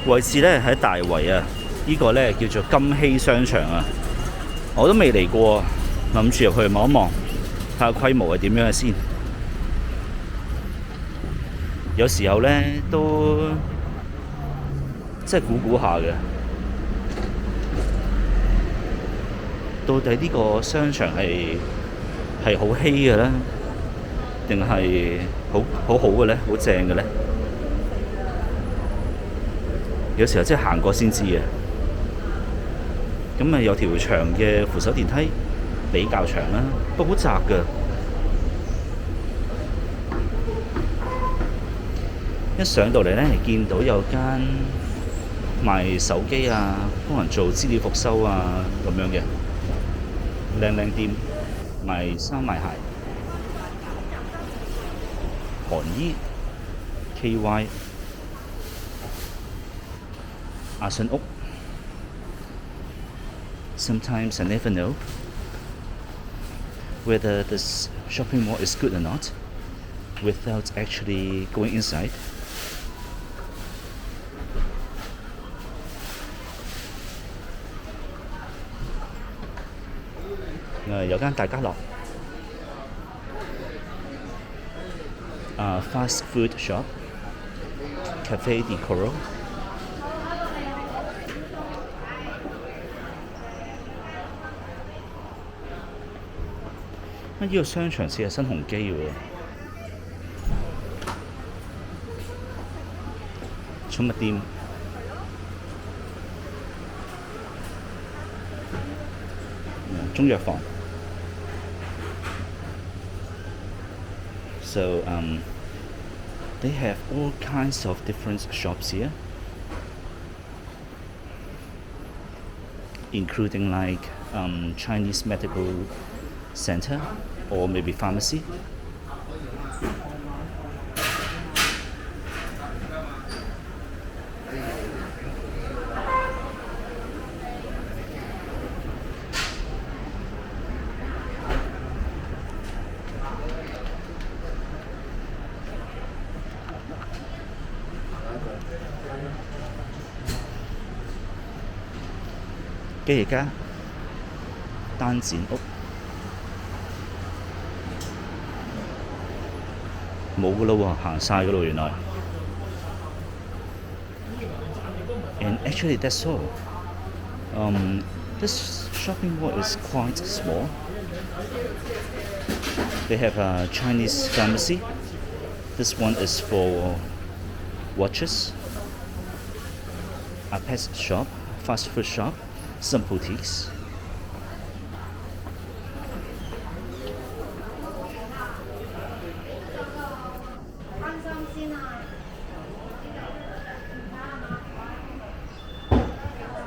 位置咧喺大圍啊，呢個咧叫做金禧商場啊，我都未嚟過，諗住入去望一望，睇下規模係點樣先。有時候咧都即係估下嘅，到底呢個商場係好稀嘅咧，定係好嘅咧，好正嘅咧？有時候即係行過先知嘅。咁啊有條長嘅扶手電梯，比較長啦，不過好窄嘅。一上到嚟咧，見到有間賣手機啊，幫人做資料復修啊咁樣嘅靚店，賣衫賣鞋，韓衣 KY 阿信屋。Sometimes I never know whether this shopping mall is good or not without actually going inside. 有間大家樂fast food shop Cafe di Coro。 呢個商場似係新鴻基喎，寵物店，中藥房。So they have all kinds of different shops here, including like Chinese medical center or maybe pharmacy. 基宜街單展屋冇㗎喇喎，行晒㗎喇原來。And actually that's all. This shopping mall is quite small. They have a Chinese pharmacy. This one is for watches. A pet shop, fast food shop, some boutiques.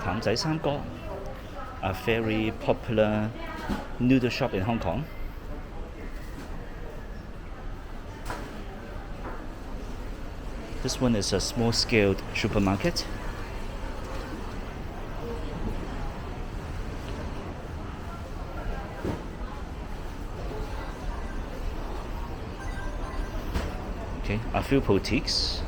譚仔三哥 a very popular noodle shop in Hong Kong. This one is a small-scale supermarket. Okay, a few boutiques.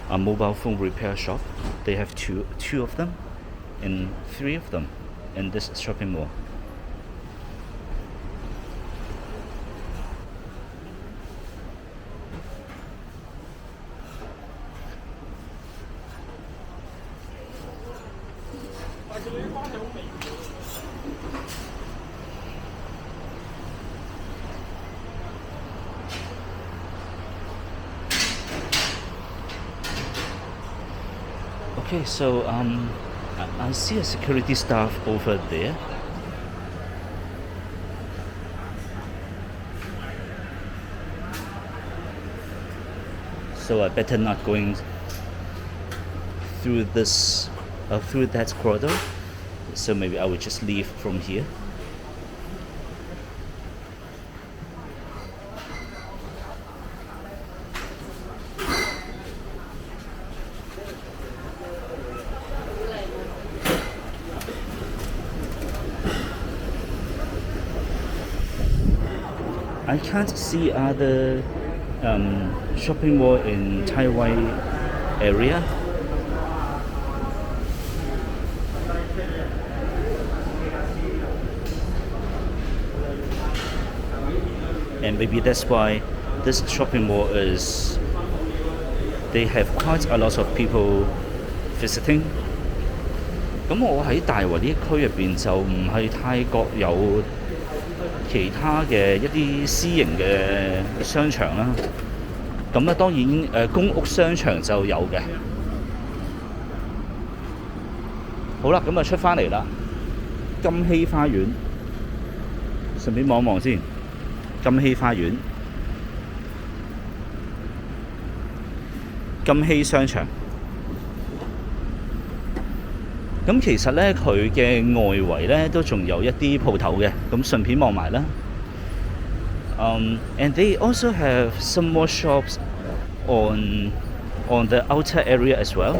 A mobile phone repair shop. They have two of them and three of them in this shopping mall. Okay, so I see a security staff over there. So I better not going through through that corridor. So maybe I will just leave from here. I can't see other shopping mall in Tai Wai area. and maybe that's why this shopping mall is they have quite a lot of people visiting。咁我喺大圍呢一區入邊就唔係泰國有其他嘅一啲私營嘅商場啦。咁啊當然公屋商場就有嘅。好啦，咁啊出返嚟啦，金禧花園，順便望一望先。金禧花園、金禧商場。咁其實咧，佢嘅外圍咧都仲有一啲鋪頭嘅，咁順便望埋啦。And they also have some more shops on the outer area as well.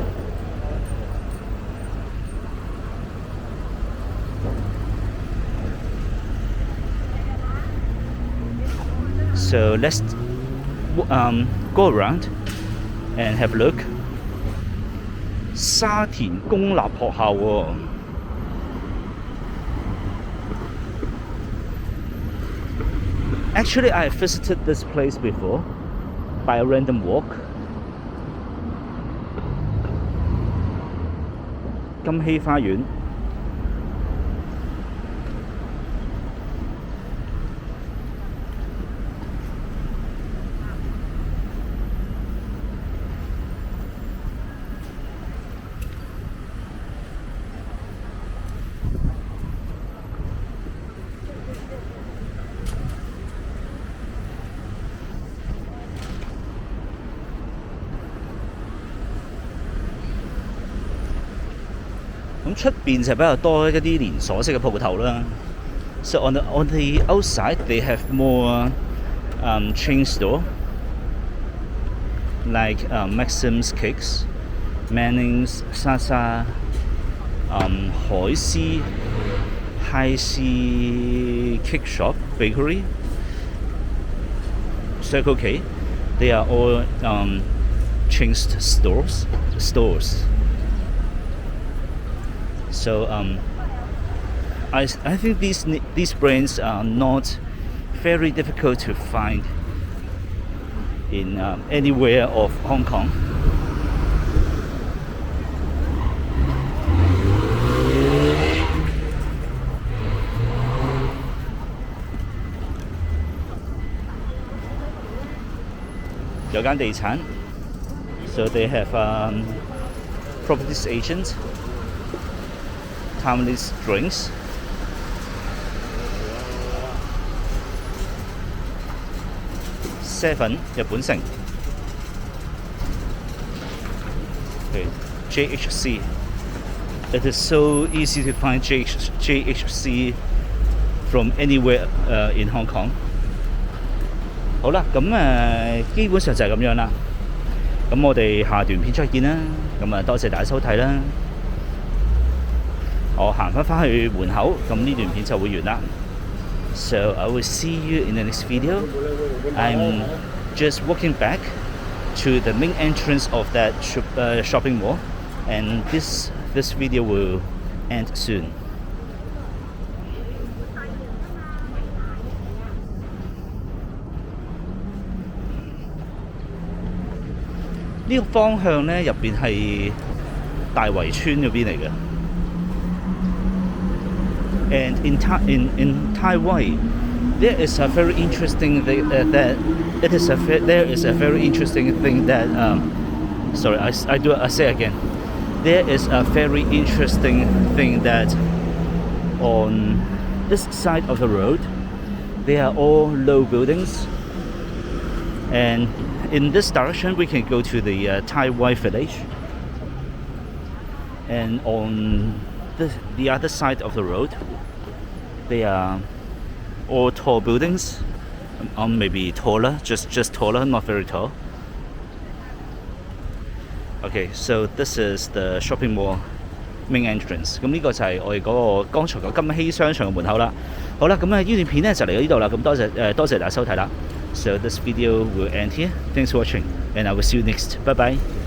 So let's go around and have a look. 沙田公立學校喎。Actually, I visited this place before by a random walk. 金禧花園。咁出邊就比較多一啲連鎖式嘅鋪頭啦。So on the outside, they have more chain store like Maxim's Cakes, Manning's, Sasa, 海絲 High Sea Cake Shop, Bakery, Circle K. They are all chain stores. So I think these brands are not very difficult to find in anywhere of Hong Kong.有間地產 so they have properties agent, Timeless Drinks, Seven 日本城 okay, JHC. It is so easy to find JHC from anywhere in Hong Kong. 好啦，咁基本上就係咁樣啦。咁我哋下段片再見啦。咁多謝大家收睇啦。我行返去門口，咁呢段片就會完啦。So I will see you in the next video. I'm just walking back to the main entrance of that shopping mall, and this video will end soon. 呢個方向咧入邊係大圍村嗰邊嚟嘅。And in Tai Wai, there is a very interesting thing that sorry, I say again. There is a very interesting thing that on this side of the road, they are all low buildings, and in this direction we can go to the Tai Wai village, and on the other side of the road, they are all tall buildings, maybe taller, just taller, not very tall. Okay, so this is the shopping mall main entrance. 咁呢個就係我哋嗰個剛才個金禧商場嘅門口啦。好啦，咁呢段片咧就嚟到呢度啦。咁多謝大家收睇啦。So this video will end here. Thanks for watching, and I will see you next. Bye bye.